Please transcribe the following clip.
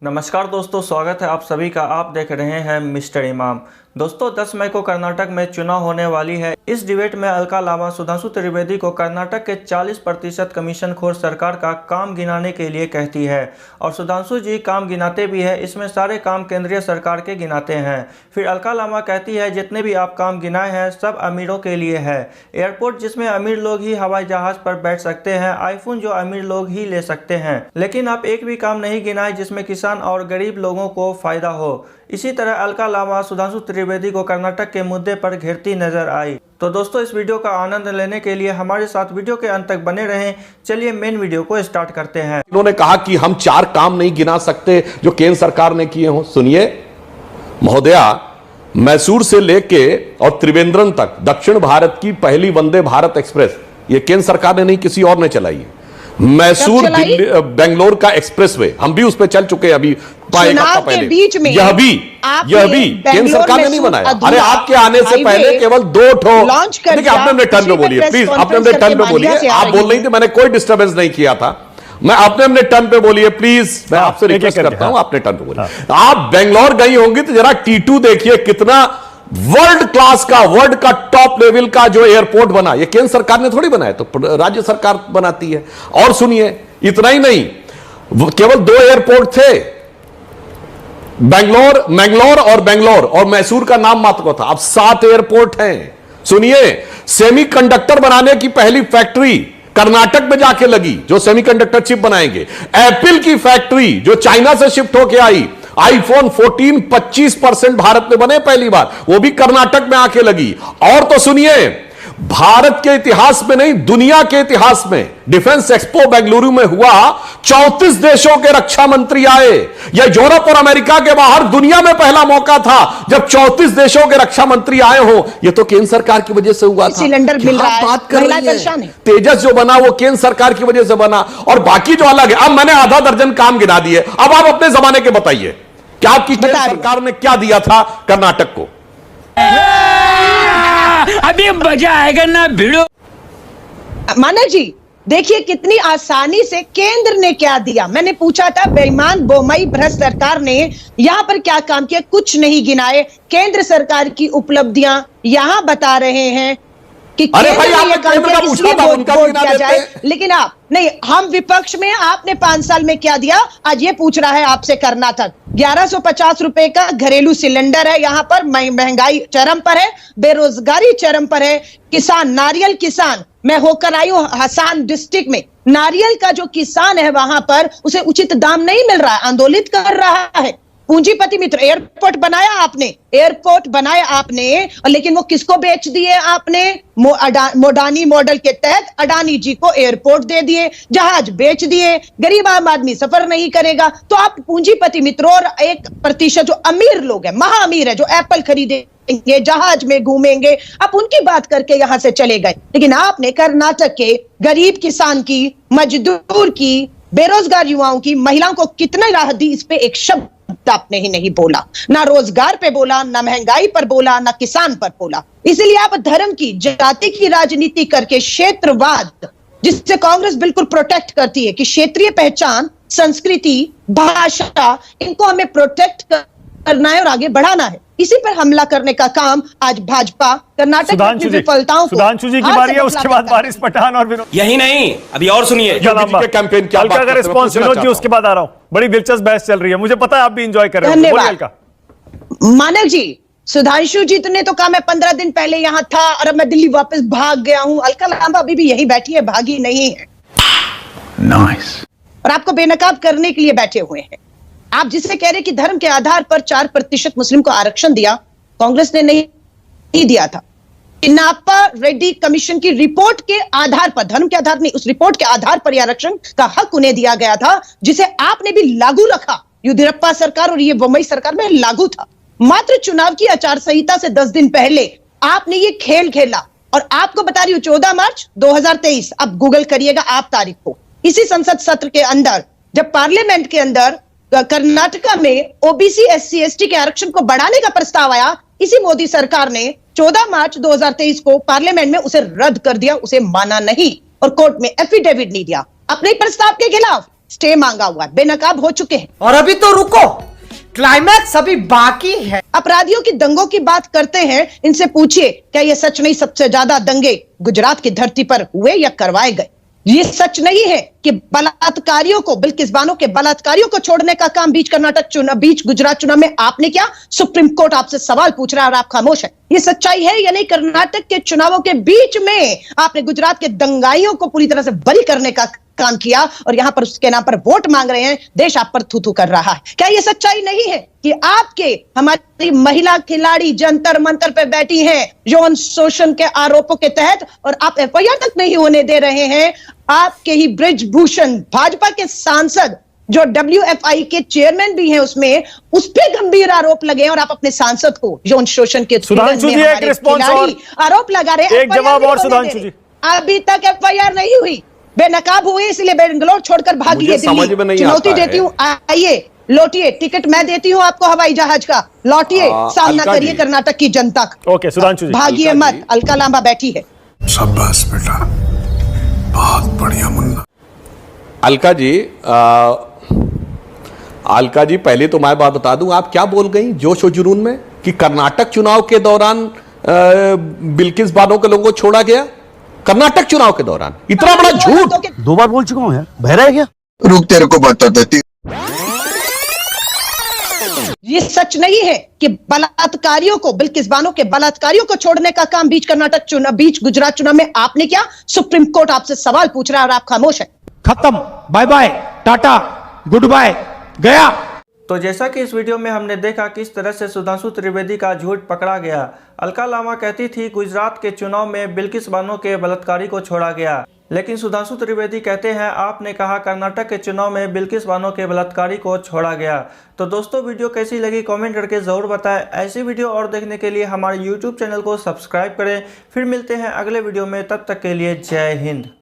नमस्कार दोस्तों, स्वागत है आप सभी का। आप देख रहे हैं मिस्टर इमाम। दोस्तों 10 मई को कर्नाटक में चुनाव होने वाली है। इस डिबेट में अलका लामा सुधांशु त्रिवेदी को कर्नाटक के 40% कमीशन खोर सरकार का काम गिनाने के लिए कहती है और सुधांशु जी काम गिनाते भी है। इसमें सारे काम केंद्रीय सरकार के गिनाते हैं। फिर अलका लामा कहती है जितने भी आप काम गिनाए हैं सब अमीरों के लिए है। एयरपोर्ट जिसमें अमीर लोग ही हवाई जहाज पर बैठ सकते हैं, आईफोन जो अमीर लोग ही ले सकते हैं, लेकिन आप एक भी काम नहीं गिनाए जिसमें किसान और गरीब लोगों को फायदा हो। इसी तरह अलका लामा सुधांशु त्रिवेदी को कर्नाटक के मुद्दे पर घेरती नजर आई। तो दोस्तों इस वीडियो का आनंद लेने के लिए हमारे साथ वीडियो के अंत तक बने रहें। चलिए मेन वीडियो को स्टार्ट करते हैं। इन्होंने कहा कि हम 4 काम नहीं गिना सकते जो केंद्र सरकार ने किए हों। सुनिए महोदया, मैसूर से लेके और त्रिवेंद्रम तक दक्षिण भारत की पहली वंदे भारत एक्सप्रेस ये केंद्र सरकार ने नहीं किसी और ने चलाई है। मैसूर बेंगलोर का एक्सप्रेसवे हम भी उस पर चल चुके हैं अभी पहले। बीच में यह भी केंद्र सरकार ने नहीं बनाया। अरे आपके आने से पहले केवल 2 ठो लॉन्च कर। देखिए आपने अपने टर्न पे बोलिए प्लीज, आपने अपने टर्न पे बोलिए। आप बोल रही थी, मैंने कोई डिस्टर्बेंस नहीं किया था। मैं अपने टर्न पे बोलिए प्लीज, मैं आपसे रिक्वेस्ट करता हूं अपने टर्न पे बोलिए। आप बेंगलोर गई होंगी तो जरा T2 देखिए, कितना वर्ल्ड क्लास का, वर्ल्ड का टॉप लेवल का जो एयरपोर्ट बना, ये केंद्र सरकार ने थोड़ी बनाया, तो राज्य सरकार बनाती है। और सुनिए, इतना ही नहीं, केवल 2 एयरपोर्ट थे, मैंगलोर और मैसूर का नाम मात्र को था। अब 7 एयरपोर्ट हैं। सुनिए, सेमीकंडक्टर बनाने की पहली फैक्ट्री कर्नाटक में जाके लगी, जो सेमीकंडक्टर चिप बनाएंगे। एप्पल की फैक्ट्री जो चाइना से शिफ्ट होके आई, आईफोन 14 25% भारत में बने पहली बार, वो भी कर्नाटक में आके लगी। और तो सुनिए, भारत के इतिहास में नहीं दुनिया के इतिहास में डिफेंस एक्सपो बेंगलुरु में हुआ, 34 देशों के रक्षा मंत्री आए। यह यूरोप और अमेरिका के बाहर दुनिया में पहला मौका था जब 34 देशों के रक्षा मंत्री आए हो। यह तो केंद्र सरकार की वजह से हुआ था। सिलेंडर मिल रहा है, बात कर रही है। तेजस जो बना वो केंद्र सरकार की वजह से बना, और बाकी जो अलग है। अब मैंने आधा दर्जन काम गिना दिए, अब आप अपने जमाने के बताइए क्या आपकी केंद्र सरकार ने क्या दिया था कर्नाटक को। अभी मजा आएगा ना भिड़ो। माना जी, देखिए कितनी आसानी से केंद्र ने क्या दिया। मैंने पूछा था बेईमान बोमई भ्रष्ट सरकार ने यहां पर क्या काम किया, कुछ नहीं गिनाए। केंद्र सरकार की उपलब्धियां यहां बता रहे हैं कि केंद्र ने यह काम किया, इसलिए वोट किया जाए। लेकिन आप नहीं, हम विपक्ष में, आपने 5 साल में क्या दिया, आज ये पूछ रहा है आपसे कर्नाटक। 1150 रुपए का घरेलू सिलेंडर है, यहां पर महंगाई चरम पर है, बेरोजगारी चरम पर है। किसान, नारियल किसान, मैं होकर आई हूं हसान डिस्ट्रिक्ट में, नारियल का जो किसान है वहां पर उसे उचित दाम नहीं मिल रहा है, आंदोलित कर रहा है। पूंजीपति मित्र, एयरपोर्ट बनाया आपने, लेकिन वो किसको बेच दिए आपने? मोडानी मॉडल के तहत अडानी जी को एयरपोर्ट दे दिए, जहाज बेच दिए। गरीब आम आदमी सफर नहीं करेगा। तो आप पूंजीपति मित्रों और 1% जो अमीर लोग हैं, महा अमीर है, जो एप्पल खरीदेंगे, जहाज में घूमेंगे, आप उनकी बात करके यहां से चले गए। लेकिन आपने कर्नाटक के गरीब किसान की, मजदूर की, बेरोजगार युवाओं की, महिलाओं को कितना राहत दी, इस पे एक शब्द आपने ही नहीं बोला। ना रोजगार पे बोला, ना महंगाई पर बोला, ना किसान पर बोला। इसलिए आप धर्म की, जाति की राजनीति करके क्षेत्रवाद, जिससे कांग्रेस बिल्कुल प्रोटेक्ट करती है कि क्षेत्रीय पहचान, संस्कृति, भाषा, इनको हमें प्रोटेक्ट करना है और आगे बढ़ाना है, इसी पर हमला करने का काम आज भाजपा कर्नाटक की विफलताओं को। सुधांशु जी की बारी है, उसके बाद बारिश पठान और विनोद। यही नहीं, अभी और सुनिए कैंपेन क्या का रिस्पॉन्स विनोद जी, उसके बाद आ रहा हूं। बड़ी दिलचस्प बहस चल रही है, मुझे पता है आप भी एंजॉय कर रहे हो। धन्यवाद मानव जी। सुधांशु जी ने तो कहा मैं 15 दिन पहले यहां था और अब मैं दिल्ली वापस भाग गया हूं। अलका लामा अभी भी यही बैठी है, भागी नहीं है। नाइस। और आपको बेनकाब करने के लिए बैठे हुए हैं। आप जिसे कह रहे कि धर्म के आधार पर 4% मुस्लिम को आरक्षण दिया, कांग्रेस ने नहीं दिया था। चिन्नाप्पा रेड्डी कमीशन की रिपोर्ट के आधार पर, धर्म के आधार नहीं, उस रिपोर्ट के आधार पर आरक्षण का हक उन्हें दिया गया था, जिसे आपने भी लागू रखा। येदियुरप्पा सरकार और ये बोम्मई सरकार में लागू था। मात्र चुनाव की आचार संहिता से 10 दिन पहले आपने ये खेल खेला। और आपको बता रही हूं, 14 मार्च 2023, अब गूगल करिएगा आप तारीख को, इसी संसद सत्र के अंदर जब पार्लियामेंट के अंदर कर्नाटका में ओबीसी एससी एसटी के आरक्षण को बढ़ाने का प्रस्ताव आया, इसी मोदी सरकार ने 14 मार्च 2023 को पार्लियामेंट में उसे रद्द कर दिया, उसे माना नहीं और कोर्ट में एफिडेविट नहीं दिया अपने प्रस्ताव के खिलाफ। स्टे मांगा हुआ है, बेनकाब हो चुके हैं। और अभी तो रुको, क्लाइमैक्स अभी बाकी है। अपराधियों की दंगों की बात करते हैं, इनसे पूछिए क्या ये सच नहीं सबसे ज्यादा दंगे गुजरात की धरती पर हुए या करवाए गए? ये सच नहीं है कि बलात्कारियों को, बिल्किस बानो के बलात्कारियों को छोड़ने का काम बीच गुजरात चुनाव में आपने किया? सुप्रीम कोर्ट आपसे सवाल पूछ रहा है और आप खामोश है। ये सच्चाई है या नहीं? कर्नाटक के चुनावों के बीच में आपने गुजरात के दंगाइयों को पूरी तरह से बलि करने का काम किया और यहां पर उसके नाम पर वोट मांग रहे हैं। देश आप पर थू थू कर रहा है। क्या यह सच्चाई नहीं है कि आपके हमारी महिला खिलाड़ी जंतर मंतर पे बैठी हैं यौन शोषण के आरोपों के तहत और आप एफआईआर तक नहीं होने दे रहे हैं? आपके ही ब्रिजभूषण भाजपा के सांसद जो WFI के चेयरमैन भी हैं उसमें, उस पे गंभीर आरोप लगे और आप अपने सांसद को यौन शोषण के सुधांशु जी एक रिस्पॉन्स और आरोप लगा रहे हैं। एक जवाब और सुधांशु जी। अभी तक एफआईआर नहीं हुई, बेनकाब हुए, इसलिए बेंगलोर छोड़कर भागिए दिल्ली। चुनौती देती हूँ, आइए लौटिए, टिकट मैं देती हूँ आपको हवाई जहाज का, लौटिए, सामना करिए कर्नाटक की जनता का। ओके सुधांशु जी, भागिए मत। अलका लांबा बैठी है। शाबाश बेटा, बहुत बढ़िया मुन्ना। अलका जी पहले तो मैं बात बता दूं, आप क्या बोल गई जोश और जुनून में कि कर्नाटक चुनाव के दौरान बिल्किस बानो के लोगों को छोड़ा गया? कर्नाटक चुनाव के दौरान इतना बड़ा झूठ 2 बार बोल चुका हूं यार, बहरा है क्या? रुक, तेरे को बता देती। ये सच नहीं है कि बलात्कारियों को, बिल्किस बानो के बलात्कारियों को छोड़ने का काम बीच गुजरात चुनाव में आपने किया? सुप्रीम कोर्ट आपसे सवाल पूछ रहा है और आप खामोश है। खत्म, बाय बाय, टाटा, गुड बाय, गया। तो जैसा कि इस वीडियो में हमने देखा किस तरह से सुधांशु त्रिवेदी का झूठ पकड़ा गया। अलका लामा कहती थी गुजरात के चुनाव में बिल्किस बानो के बलात्कारी को छोड़ा गया, लेकिन सुधांशु त्रिवेदी कहते हैं आपने कहा कर्नाटक के चुनाव में बिल्किस बानो के बलात्कारी को छोड़ा गया। तो दोस्तों वीडियो कैसी लगी कमेंट करके ज़रूर बताएं। ऐसी वीडियो और देखने के लिए हमारे YouTube चैनल को सब्सक्राइब करें। फिर मिलते हैं अगले वीडियो में, तब तक के लिए जय हिंद।